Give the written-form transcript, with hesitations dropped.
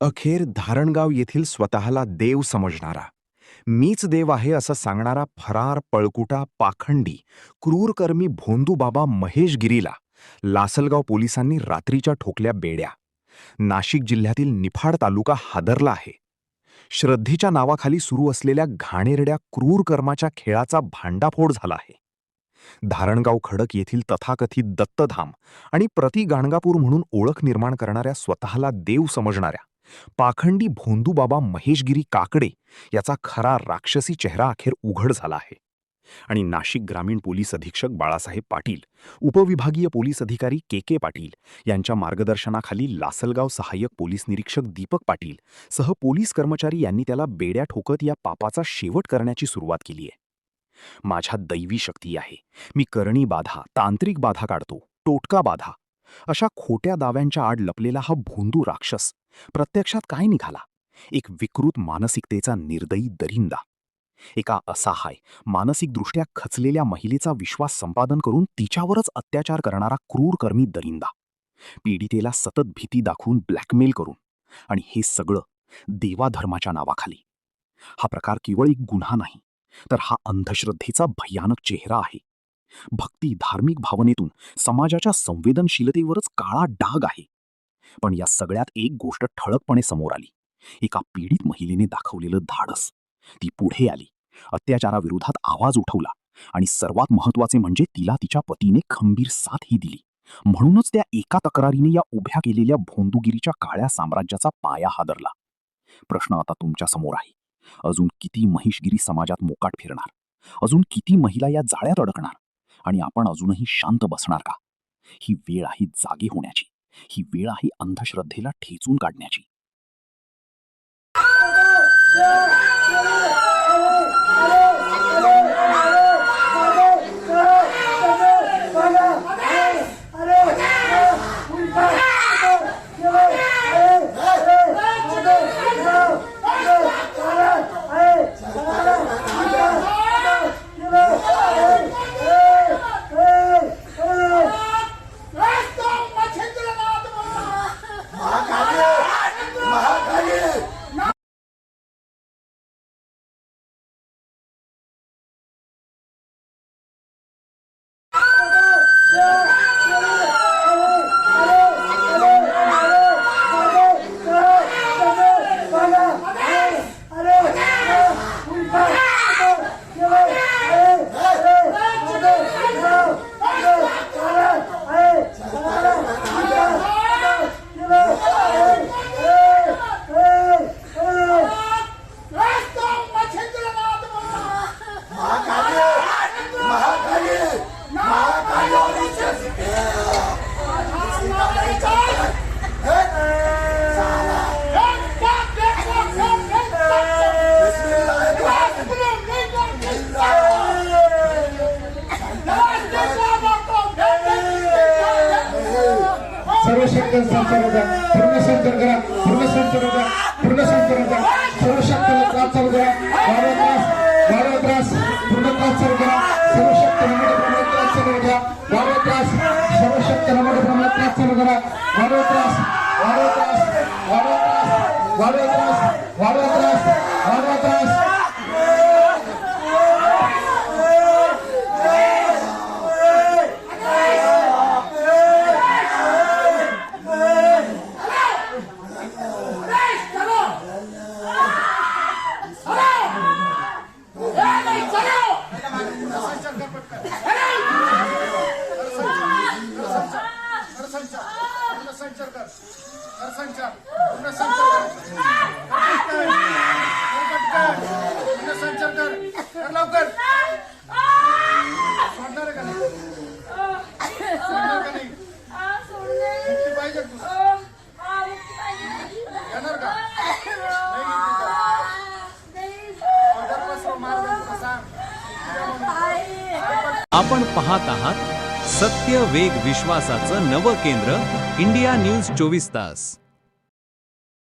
अखेर धारणगाव येथील स्वतःला देव समजणारा, मीच देव आहे असं सांगणारा फरार पळकुटा पाखंडी क्रूरकर्मी भोंदूबाबा महेश गिरीला लासलगाव पोलिसांनी रात्रीच्या ठोकल्या बेड्या. नाशिक जिल्ह्यातील निफाड तालुका हादरला आहे. श्रद्धेच्या नावाखाली सुरू असलेल्या घाणेरड्या क्रूर कर्माच्या खेळाचा भांडाफोड झाला आहे. धारणगाव खडक येथील तथाकथित दत्तधाम आणि प्रति गाणगापूर म्हणून ओळख निर्माण करणाऱ्या स्वतःला देव समजणाऱ्या पाखंडी भोंदूबाबा महेशगिरी काकडे याचा खरा राक्षसी चेहरा अखेर उघड झाला आहे. आणि नाशिक ग्रामीण पोलीस अधीक्षक बाळासाहेब पाटील, उपविभागीय पोलीस अधिकारी के पाटील यांच्या मार्गदर्शनाखाली लासलगाव सहाय्यक पोलीस निरीक्षक दीपक पाटील सह पोलीस कर्मचारी यांनी त्याला बेड्या ठोकत या पापाचा शेवट करण्याची सुरुवात केली आहे. माझ्या दैवी शक्ती आहे, मी करणी बाधा, तांत्रिक बाधा काढतो, टोटका बाधा, अशा खोट्या दाव्यांच्या आड लपलेला हा भोंदू राक्षस प्रत्यक्षात काय निघाला? एक विकृत मानसिकतेचा निर्दयी दरिंदा. एका असहाय, मानसिकदृष्ट्या खचलेल्या महिलेचा विश्वास संपादन करून तिच्यावरच अत्याचार करणारा क्रूरकर्मी दरिंदा. पीडितेला सतत भीती दाखवून ब्लॅकमेल करून, आणि हे सगळं देवाधर्माच्या नावाखाली. हा प्रकार केवळ एक गुन्हा नाही, तर हा अंधश्रद्धेचा भयानक चेहरा आहे. भक्ती, धार्मिक भावनेतून समाजाच्या संवेदनशीलतेवरच काळा डाग आहे. पण या सगळ्यात एक गोष्ट ठळकपणे समोर आली. एका पीडित महिलेने दाखवलेलं धाडस. ती पुढे आली, अत्याचाराविरोधात आवाज उठवला, आणि सर्वात महत्त्वाचे म्हणजे तिला तिच्या पतीने खंबीर साथही दिली. म्हणूनच त्या एका तक्रारीने या उभ्या केलेल्या भोंदूगिरीच्या काळ्या साम्राज्याचा पाया हादरला. प्रश्न आता तुमच्या समोर आहे. अजून किती महिषगिरी समाजात मोकाट फिरणार? अजून किती महिला या जाळ्यात अडकणार? आणि आपण अजूनही शांत बसणार का? ही वेळ आहे जागे होण्याची. ही वेळ आहे अंधश्रद्धेला ठेचून काढण्याची. सर्व शक्ती संचार पूर्ण संचार करा, पूर्ण संचार करा, पूर्ण संचार करा. सर्व शक्तीला त्रास चालू करा. वारं त्रास पूर्ण त्रास चालू करा. सर्व शक्ती मोठ्या प्रमाणात त्रास चालू करा. वारं त्रास सर्व शक्तीला मोठ्या प्रमाणात त्रास चालू करा. वारं त्रास, वारं त्रास, वारं त्रास, वारं त्रास, वारं त्रास, वारं त्रास. आपण पाहत आहात सत्य, वेग, विश्वासाचं नवं केंद्र, इंडिया न्यूज 24 तास.